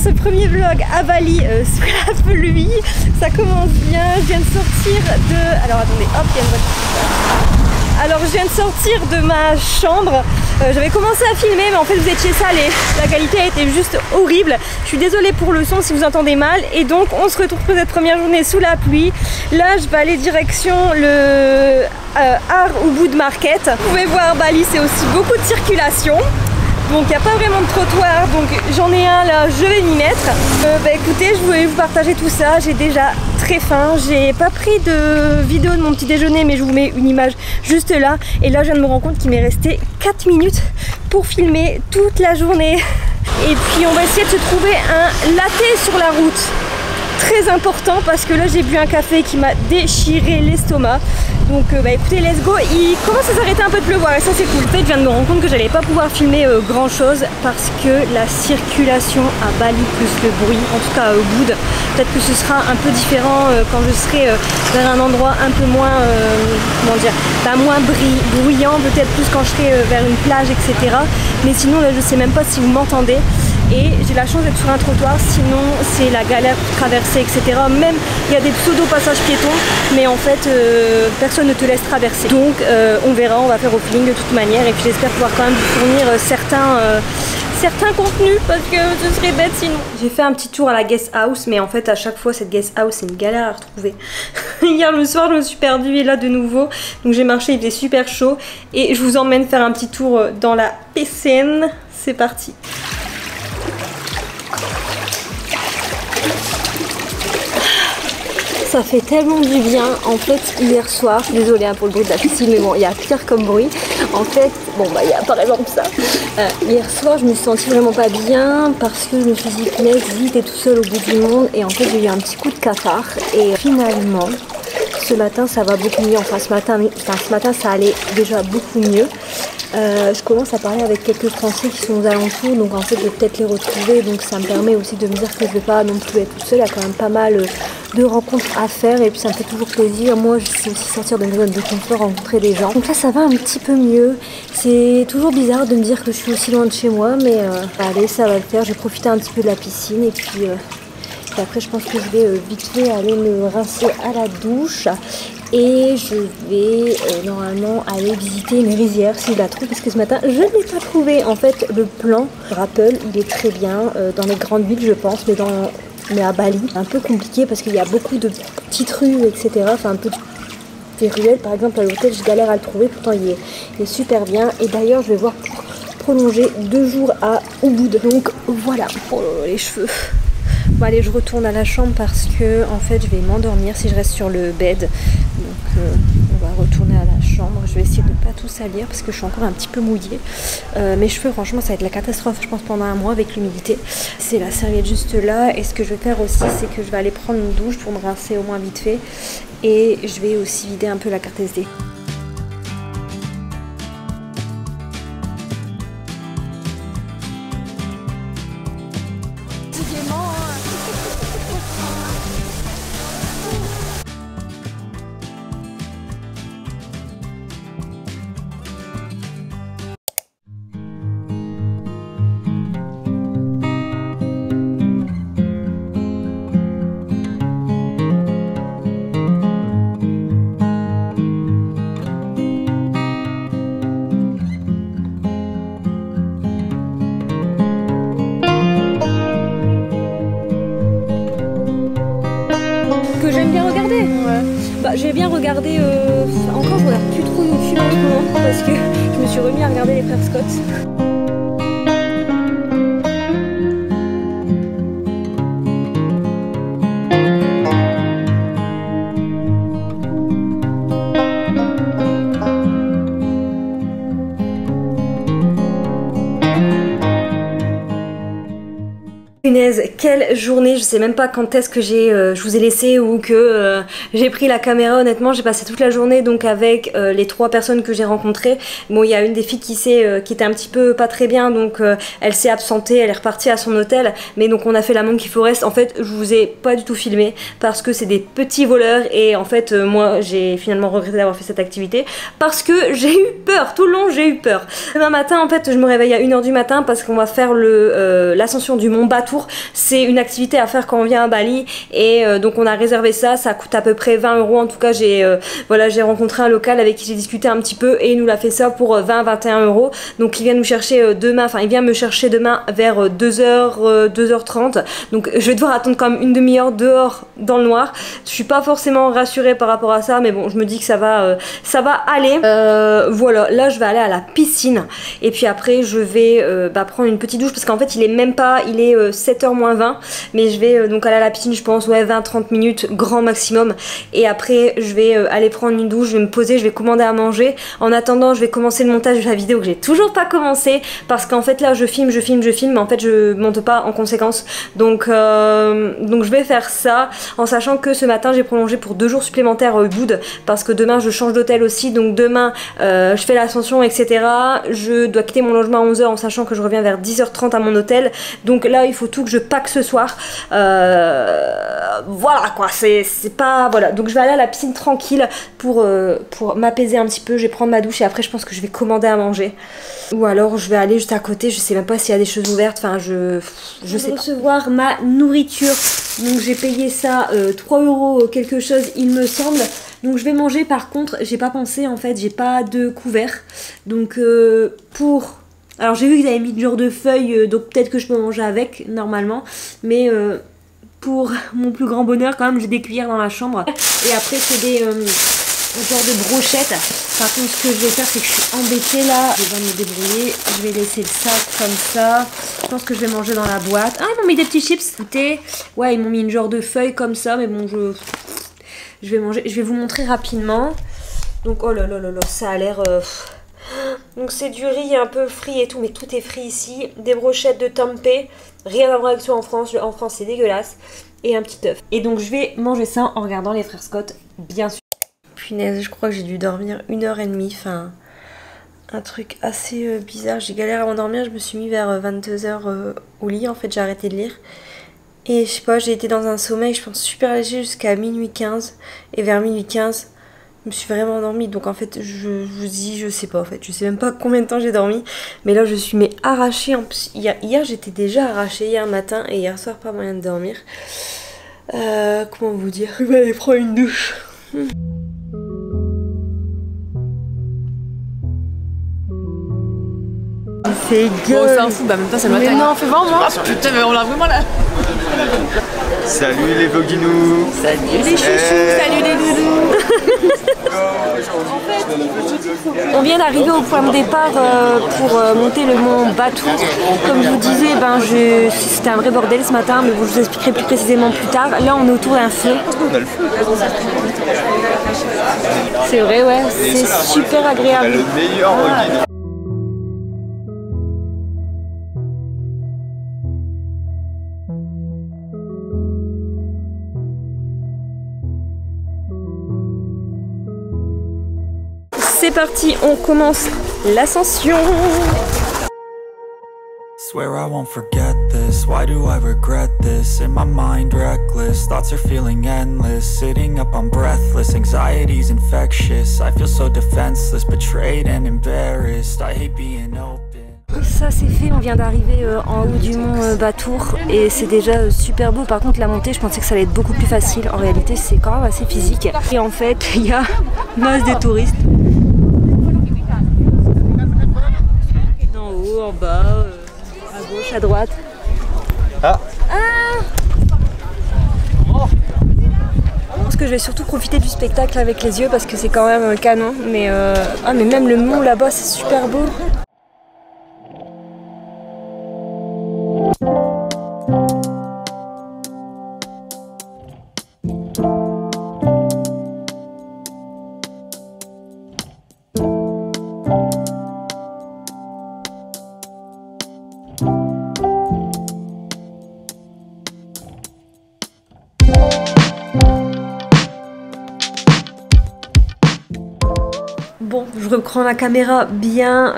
ce premier vlog à Bali sous la pluie. Ça commence bien, je viens de sortir de... Alors attendez, hop, il y a une voiture. Alors je viens de sortir de ma chambre. J'avais commencé à filmer mais en fait vous étiez sale et la qualité a été juste horrible. Je suis désolée pour le son si vous entendez mal. Et donc on se retrouve pour cette première journée sous la pluie. Là je vais aller direction le Har Ubud Market. Vous pouvez voir Bali c'est aussi beaucoup de circulation. Donc il n'y a pas vraiment de trottoir, donc j'en ai un là, je vais m'y mettre. Écoutez, je voulais vous partager tout ça, j'ai déjà très faim. J'ai pas pris de vidéo de mon petit déjeuner, mais je vous mets une image juste là. Et là je viens de me rendre compte qu'il m'est resté 4 minutes pour filmer toute la journée. Et puis on va essayer de se trouver un latte sur la route. Très important parce que là j'ai bu un café qui m'a déchiré l'estomac. Donc écoutez, let's go. Il commence à s'arrêter un peu de pleuvoir et ça c'est cool. En fait je viens de me rendre compte que j'allais pas pouvoir filmer grand chose parce que la circulation à Bali plus le bruit, en tout cas à Ubud, peut-être que ce sera un peu différent quand je serai vers un endroit un peu moins, comment dire, moins bruyant, peut-être plus quand je serai vers une plage, etc. Mais sinon là je sais même pas si vous m'entendez. Et j'ai la chance d'être sur un trottoir, sinon c'est la galère pour traverser, etc. Même il y a des pseudo-passages piétons, mais en fait personne ne te laisse traverser. Donc on verra, on va faire au feeling de toute manière. Et puis j'espère pouvoir quand même vous fournir certains contenus parce que ce serait bête sinon. J'ai fait un petit tour à la guest house, mais en fait à chaque fois cette guest house c'est une galère à retrouver. Hier le soir je me suis perdue et là de nouveau, donc j'ai marché, il faisait super chaud. Et je vous emmène faire un petit tour dans la piscine. C'est parti. Ça fait tellement du bien. En fait hier soir, je suis désolée pour le bruit de la piscine, mais bon il y a pire comme bruit. En fait, il y a par exemple ça. Hier soir je me suis sentie vraiment pas bien parce que je me suis dit vas-y t'es tout seul au bout du monde. Et en fait j'ai eu un petit coup de cafard. Et finalement ce matin ça va beaucoup mieux. Enfin ce matin ça allait déjà beaucoup mieux. Je commence à parler avec quelques Français qui sont aux alentours, donc en fait je vais peut-être les retrouver, donc ça me permet aussi de me dire que je ne vais pas non plus être toute seule. Il y a quand même pas mal de rencontres à faire et puis ça me fait toujours plaisir. Moi je sais aussi sortir de mes zones de confort, rencontrer des gens. Donc là ça va un petit peu mieux. C'est toujours bizarre de me dire que je suis aussi loin de chez moi, mais allez ça va le faire. Je vais profiter un petit peu de la piscine et puis après je pense que je vais vite fait aller me rincer à la douche. Et je vais normalement aller visiter une rizière si je la trouve parce que ce matin je ne l'ai pas trouvé. En fait le plan Rappel il est très bien dans les grandes villes je pense, mais à Bali c'est un peu compliqué parce qu'il y a beaucoup de petites rues etc. Enfin un peu des ruelles par exemple à l'hôtel je galère à le trouver, pourtant il est super bien. Et d'ailleurs je vais voir pour prolonger 2 jours à Ubud. Donc voilà. Oh les cheveux. Bon allez je retourne à la chambre parce que en fait je vais m'endormir si je reste sur le bed. Donc on va retourner à la chambre. Je vais essayer de ne pas tout salir parce que je suis encore un petit peu mouillée. Mes cheveux franchement ça va être la catastrophe je pense pendant un mois avec l'humidité. C'est la serviette juste là. Et ce que je vais faire aussi c'est que je vais aller prendre une douche pour me rincer au moins vite fait. Et je vais aussi vider un peu la carte SD. J'aime bien regarder. Ouais. J'ai bien regardé. Encore je regarde plus trop YouTube en ce moment parce que je me suis remis à regarder les frères Scott. Punaise, quelle journée, je sais même pas quand est-ce que je vous ai laissé ou que j'ai pris la caméra. Honnêtement j'ai passé toute la journée donc avec les 3 personnes que j'ai rencontrées. Bon il y a une des filles qui était un petit peu pas très bien donc elle s'est absentée, elle est repartie à son hôtel. Mais donc on a fait la Monkey Forest. En fait je vous ai pas du tout filmé parce que c'est des petits voleurs et en fait moi j'ai finalement regretté d'avoir fait cette activité parce que j'ai eu peur, tout le long j'ai eu peur. Demain matin en fait je me réveille à 1 h du matin parce qu'on va faire l'ascension du mont Batur. c'est une activité à faire quand on vient à Bali et donc on a réservé ça, ça coûte à peu près 20 €. En tout cas voilà, j'ai rencontré un local avec qui j'ai discuté un petit peu et il nous l'a fait ça pour 20-21 €. Donc il vient nous chercher demain, enfin il vient me chercher demain vers 2h, 2h30. Donc je vais devoir attendre quand même une demi-heure dehors dans le noir. Je suis pas forcément rassurée par rapport à ça, mais bon, je me dis que ça va aller. Voilà, là je vais aller à la piscine et puis après je vais prendre une petite douche parce qu'en fait il est même pas, il est 7h moins 20, mais je vais donc aller à la piscine, je pense, ouais, 20-30 minutes grand maximum, et après je vais aller prendre une douche, je vais me poser, je vais commander à manger. En attendant, je vais commencer le montage de la vidéo que j'ai toujours pas commencé parce qu'en fait là je filme, mais en fait je monte pas en conséquence, donc je vais faire ça en sachant que ce matin j'ai prolongé pour 2 jours supplémentaires au Ubud parce que demain je change d'hôtel aussi, donc demain je fais l'ascension, etc. Je dois quitter mon logement à 11h en sachant que je reviens vers 10h30 à mon hôtel, donc là il faut tout que je pack ce soir. Voilà quoi, c'est pas, voilà, donc je vais aller à la piscine tranquille pour m'apaiser un petit peu. Je vais prendre ma douche et après je pense que je vais commander à manger, ou alors je vais aller juste à côté, je sais même pas s'il y a des choses ouvertes, enfin je sais pas. Recevoir ma nourriture, donc j'ai payé ça 3 € quelque chose il me semble. Donc je vais manger, par contre j'ai pas pensé, en fait j'ai pas de couvert, donc alors j'ai vu qu'ils avaient mis du genre de feuilles, donc peut-être que je peux manger avec normalement, mais pour mon plus grand bonheur quand même j'ai des cuillères dans la chambre, et après c'est des genre de brochettes. Par contre ce que je vais faire c'est que je suis embêtée là, je vais me débrouiller, je vais laisser le sac comme ça, je pense que je vais manger dans la boîte. Ah, ils m'ont mis des petits chips, écoutez, ouais ils m'ont mis une genre de feuille comme ça, mais bon je vais manger, je vais vous montrer rapidement. Donc oh là là là là, ça a l'air donc c'est du riz un peu frit et tout, mais tout est frit ici. Des brochettes de tempeh, rien à voir avec ça en France. En France c'est dégueulasse. Et un petit œuf. Et donc je vais manger ça en regardant les frères Scott, bien sûr. Punaise, je crois que j'ai dû dormir 1h30, enfin un truc assez bizarre. J'ai galéré à m'endormir, je me suis mis vers 22h au lit, en fait j'ai arrêté de lire. Et je sais pas, j'ai été dans un sommeil je pense super léger jusqu'à minuit 15. Et vers minuit 15, je me suis vraiment endormie. Donc en fait, je vous dis, je sais pas en fait. Je sais même pas combien de temps j'ai dormi. Mais là, je suis arrachée. En plus, hier j'étais déjà arrachée, hier matin. Et hier soir, pas moyen de dormir. Comment vous dire? Je vais aller prendre une douche. C'est gueule. Bon, c'est un fou, bah en même temps c'est le matin. Mais non, fais voir moi. Ah putain, mais on l'a vraiment là. Salut les voguinous. Salut les chouchous, salut les doudous. On vient d'arriver au point de départ pour monter le mont Batour. Comme je vous disais, c'était un vrai bordel ce matin, mais je vous expliquerai plus précisément plus tard. Là on est autour d'un feu. On a le feu. C'est vrai, ouais, c'est super agréable. Le meilleur guide. C'est parti, on commence l'ascension. Swear I won't forget this, why do I regret this? In my mind reckless, thoughts are feeling endless. Sitting up I'm breathless, anxiety's infectious. I feel so defenseless, betrayed and embarrassed. I hate being open. Ça c'est fait, on vient d'arriver en haut du mont Batour et c'est déjà super beau. Par contre la montée, je pensais que ça allait être beaucoup plus facile. En réalité c'est quand même assez physique. Et en fait il y a masse de touristes. En haut, en bas, à gauche, à droite. Ah. Je pense que je vais surtout profiter du spectacle avec les yeux parce que c'est quand même canon. Mais mais même le mont là-bas c'est super beau. Bon, je reprends ma caméra bien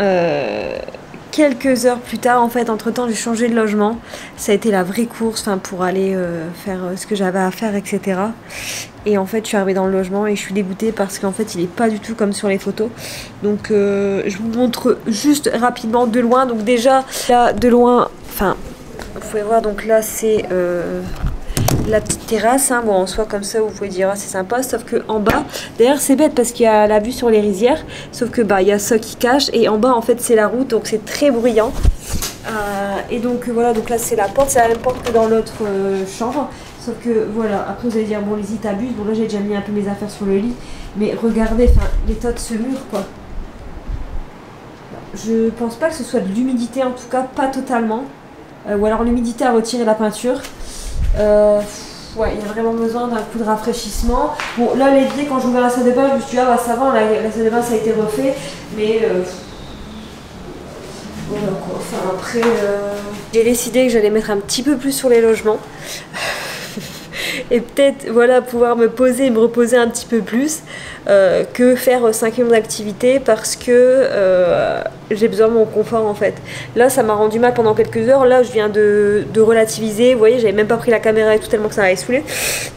quelques heures plus tard. En fait, entre temps j'ai changé de logement. Ça a été la vraie course, pour aller faire ce que j'avais à faire, etc. Et en fait je suis arrivée dans le logement et je suis dégoûtée parce qu'en fait il est pas du tout comme sur les photos. Donc je vous montre juste rapidement de loin. Donc déjà là de loin, pouvez voir, donc là c'est la petite terrasse, hein. Bon en soi comme ça vous pouvez dire ah, c'est sympa, sauf que en bas, d'ailleurs c'est bête parce qu'il y a la vue sur les rizières, sauf que bah il y a ça qui cache et en bas en fait c'est la route, donc c'est très bruyant. Et donc voilà, donc là c'est la porte, c'est la même porte que dans l'autre chambre, sauf que voilà, après vous allez dire bon Lizzie t'abuses, bon là j'ai déjà mis un peu mes affaires sur le lit, mais regardez l'état de ce mur quoi. Je pense pas que ce soit de l'humidité, en tout cas pas totalement, ou alors l'humidité a retiré la peinture. Ouais, il y a vraiment besoin d'un coup de rafraîchissement. Bon, là, l'évier, quand j'ai ouvert la salle de bain, je me suis dit, ah bah ça va, la salle de bain ça a été refait, mais voilà quoi. Enfin, après, j'ai décidé que j'allais mettre un petit peu plus sur les logements. Et peut-être, voilà, pouvoir me poser et me reposer un petit peu plus que faire 5 millions d'activités parce que j'ai besoin de mon confort en fait. Là ça m'a rendu mal pendant quelques heures, là je viens de relativiser, vous voyez j'avais même pas pris la caméra et tout tellement que ça m'avait saoulé.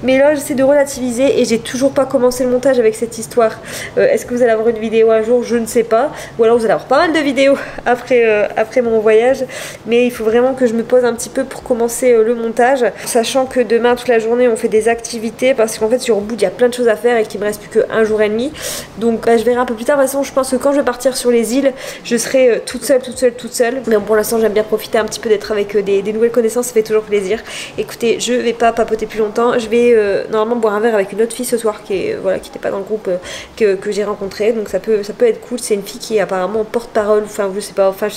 Mais là j'essaie de relativiser et j'ai toujours pas commencé le montage avec cette histoire. Est-ce que vous allez avoir une vidéo un jour? Je ne sais pas. Ou alors vous allez avoir pas mal de vidéos après mon voyage. Mais il faut vraiment que je me pose un petit peu pour commencer le montage. Sachant que demain toute la journée on fait des activités parce qu'en fait sur Ubud il y a plein de choses à faire et qu'il me reste plus qu'un jour et demi. Donc bah, je verrai un peu plus tard. De toute façon je pense que quand je vais partir sur les îles je serai toute seule. Mais bon, pour l'instant j'aime bien profiter un petit peu d'être avec des nouvelles connaissances, ça fait toujours plaisir. Écoutez, je vais pas papoter plus longtemps. Je vais normalement boire un verre avec une autre fille ce soir qui est voilà, qui n'était pas dans le groupe que j'ai rencontré. Donc ça peut être cool. C'est une fille qui est apparemment porte-parole. Enfin je sais pas. Enfin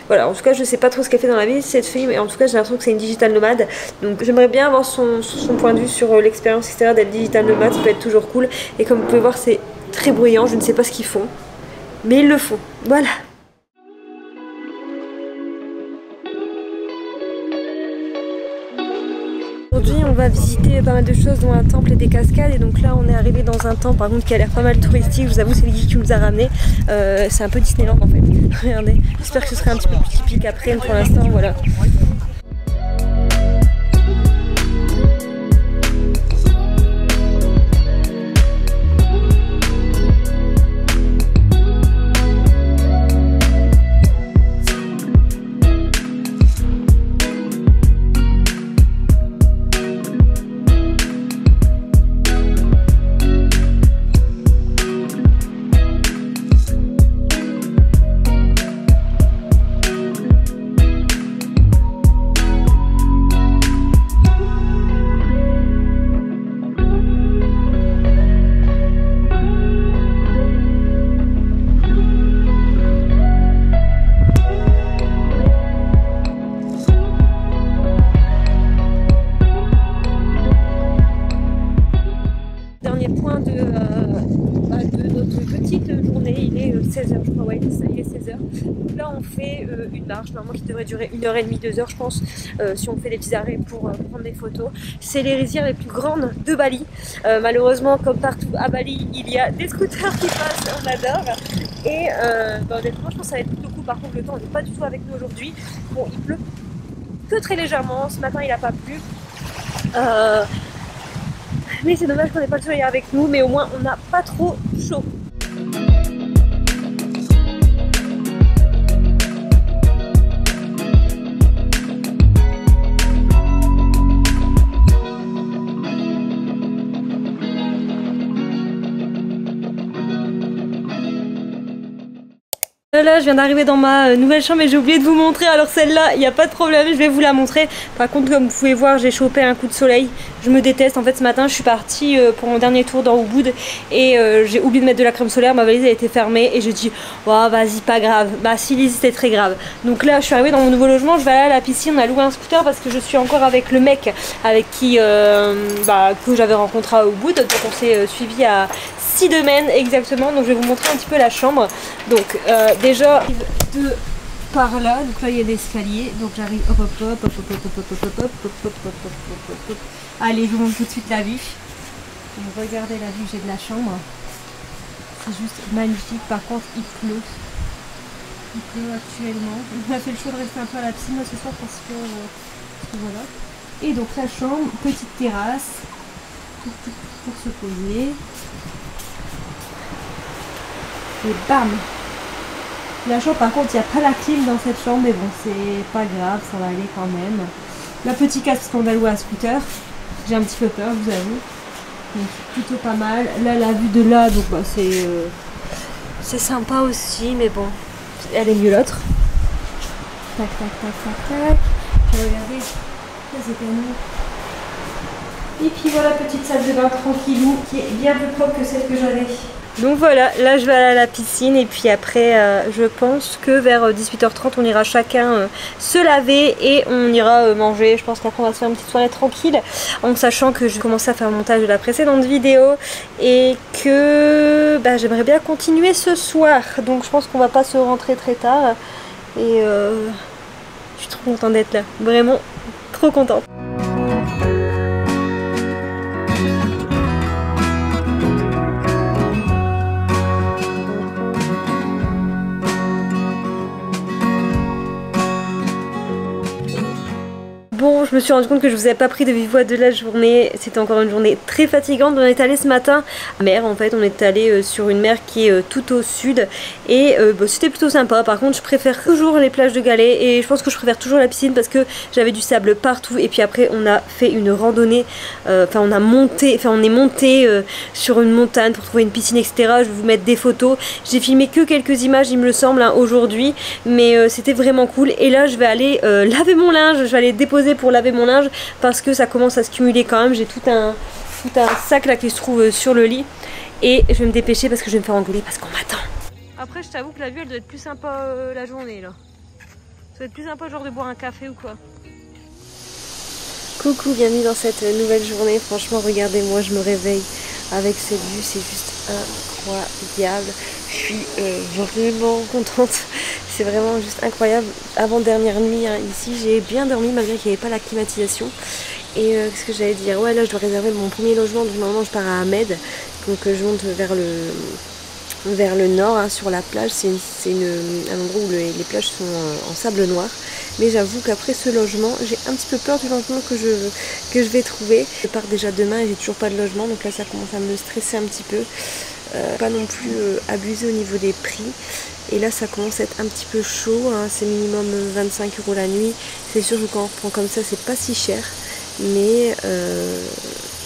voilà. En tout cas je sais pas trop ce qu'elle fait dans la vie cette fille, mais en tout cas j'ai l'impression que c'est une digital nomade. Donc j'aimerais bien avoir son point de vue sur l'expérience etc. d'être digital nomade. Ça peut être toujours cool. Et comme vous pouvez voir c'est très bruyant. Je ne sais pas ce qu'ils font, mais ils le font. Voilà. Aujourd'hui on va visiter pas mal de choses dont un temple et des cascades, et donc là on est arrivé dans un temple par contre qui a l'air pas mal touristique. Je vous avoue c'est le guide qui nous a ramené, c'est un peu Disneyland en fait. Regardez, j'espère que ce sera un petit peu plus typique après, mais pour l'instant voilà. Je crois, ouais, ça y est 16h. Donc là on fait une marche normalement qui devrait durer 1h30, 2h je pense, si on fait des petits arrêts pour prendre des photos. C'est les rizières les plus grandes de Bali. Malheureusement comme partout à Bali il y a des scooters qui passent, on adore. Et bah, honnêtement je pense que ça va être plutôt cool. Par contre le temps n'est pas du tout avec nous aujourd'hui. Bon il pleut que très légèrement, ce matin il n'a pas plu. Mais c'est dommage qu'on n'ait pas le soleil avec nous, mais au moins on n'a pas trop chaud. Là je viens d'arriver dans ma nouvelle chambre et j'ai oublié de vous montrer. Alors celle-là il n'y a pas de problème, je vais vous la montrer. Par contre comme vous pouvez voir j'ai chopé un coup de soleil. Je me déteste en fait. Ce matin je suis partie pour mon dernier tour dans Ubud et j'ai oublié de mettre de la crème solaire. Ma valise a été fermée et je dis oh vas-y pas grave. Bah si Lizzie c'était très grave. Donc là je suis arrivée dans mon nouveau logement. Je vais aller à la piscine. On a loué un scooter parce que je suis encore avec le mec avec qui que j'avais rencontré à Ubud. Donc on s'est suivi à 6 domaines exactement. Donc je vais vous montrer un petit peu la chambre. Donc déjà de par là, donc là il y a des escaliers, donc j'arrive hop hop hop hop hop hop hop hop hop hop hop hop hop hop. Allez je vous montre tout de suite la vue. Donc, regardez la vue, j'ai de la chambre. C'est juste magnifique. Par contre il pleut. Il pleut actuellement. On a fait le choix de rester un peu à la piscine ce soir parce que voilà. Et donc la chambre, petite terrasse pour se poser. Et bam! La chambre par contre il n'y a pas la clim dans cette chambre mais bon c'est pas grave, ça va aller quand même. La petite casque parce qu'on va louer à scooter. J'ai un petit peu peur je vous avoue. Donc plutôt pas mal. Là la vue de là donc bah, c'est sympa aussi mais bon elle est mieux l'autre. Tac tac tac tac tac. Puis regardez, là c'est canon. Et puis voilà petite salle de bain tranquillou qui est bien plus propre que celle que j'avais. Donc voilà, là je vais aller à la piscine et puis après je pense que vers 18h30 on ira chacun se laver et on ira manger. Je pense qu'après on va se faire une petite soirée tranquille en sachant que je vais commencer à faire le montage de la précédente vidéo et que bah, j'aimerais bien continuer ce soir. Donc je pense qu'on va pas se rentrer très tard et je suis trop contente d'être là, vraiment trop contente. Bon, je me suis rendu compte que je vous avais pas pris de vive voix de la journée. C'était encore une journée très fatigante. On est allé ce matin à mer. En fait, on est allé sur une mer qui est tout au sud et bah, c'était plutôt sympa. Par contre, je préfère toujours les plages de galets et je pense que je préfère toujours la piscine parce que j'avais du sable partout. Et puis après, on a fait une randonnée. Enfin, on est monté sur une montagne pour trouver une piscine, etc. Je vais vous mettre des photos. J'ai filmé que quelques images, il me semble, hein, aujourd'hui, mais c'était vraiment cool. Et là, je vais aller laver mon linge. Je vais aller déposer pour laver mon linge parce que ça commence à se cumuler quand même. J'ai tout un sac là qui se trouve sur le lit et je vais me dépêcher parce que je vais me faire engueuler parce qu'on m'attend. Après je t'avoue que la vue elle doit être plus sympa la journée là. Ça doit être plus sympa genre de boire un café ou quoi. Coucou, bienvenue dans cette nouvelle journée. Franchement regardez-moi, je me réveille avec cette vue, c'est juste incroyable. Je suis vraiment contente. C'est vraiment juste incroyable. Avant-dernière nuit hein, ici, j'ai bien dormi malgré qu'il n'y avait pas la climatisation. Et qu'est-ce que j'allais dire? Ouais, là je dois réserver mon premier logement. Du moment où je pars à Ahmed, donc je monte vers le nord hein, sur la plage. C'est un endroit où les plages sont en sable noir. Mais j'avoue qu'après ce logement, j'ai un petit peu peur du logement que je vais trouver. Je pars déjà demain et j'ai toujours pas de logement. Donc là ça commence à me stresser un petit peu. Pas non plus abusé au niveau des prix. Et là ça commence à être un petit peu chaud, hein. C'est minimum 25 € la nuit. C'est sûr que quand on reprend comme ça c'est pas si cher. Mais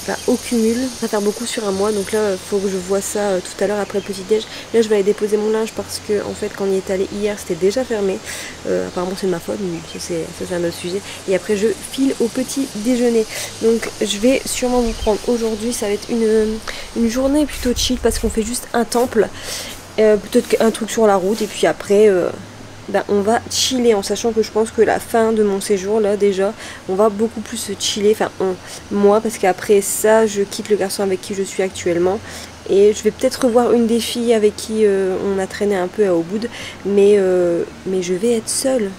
bah, au cumul, ça va faire beaucoup sur un mois. Donc là il faut que je vois ça tout à l'heure après le petit déj. Là je vais aller déposer mon linge parce que en fait quand on y est allé hier c'était déjà fermé. Apparemment c'est de ma faute, mais ça c'est un autre sujet. Et après je file au petit déjeuner. Donc je vais sûrement vous prendre aujourd'hui. Ça va être une journée plutôt chill parce qu'on fait juste un temple. Peut-être un truc sur la route et puis après ben, on va chiller en sachant que je pense que la fin de mon séjour là déjà on va beaucoup plus se chiller, enfin moi parce qu'après ça je quitte le garçon avec qui je suis actuellement et je vais peut-être revoir une des filles avec qui on a traîné un peu à Ubud mais je vais être seule.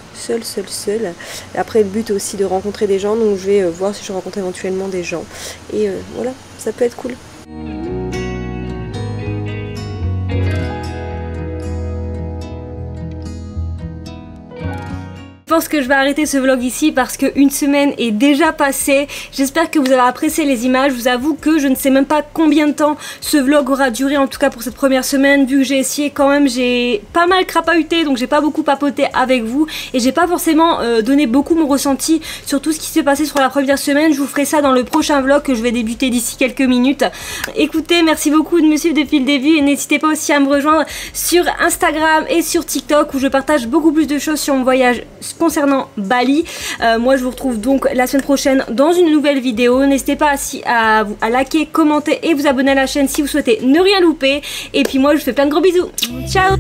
Après le but aussi de rencontrer des gens donc je vais voir si je rencontre éventuellement des gens et voilà, ça peut être cool. Je pense que je vais arrêter ce vlog ici parce qu'une semaine est déjà passée. J'espère que vous avez apprécié les images. Je vous avoue que je ne sais même pas combien de temps ce vlog aura duré, en tout cas pour cette première semaine. Vu que j'ai essayé quand même, j'ai pas mal crapahuté, donc j'ai pas beaucoup papoté avec vous. Et j'ai pas forcément donné beaucoup mon ressenti sur tout ce qui s'est passé sur la première semaine. Je vous ferai ça dans le prochain vlog que je vais débuter d'ici quelques minutes. Écoutez, merci beaucoup de me suivre depuis le début. Et n'hésitez pas aussi à me rejoindre sur Instagram et sur TikTok où je partage beaucoup plus de choses sur mon voyage concernant Bali. Moi je vous retrouve donc la semaine prochaine dans une nouvelle vidéo. N'hésitez pas à liker, commenter et vous abonner à la chaîne si vous souhaitez ne rien louper. Et puis moi je vous fais plein de gros bisous. Ciao.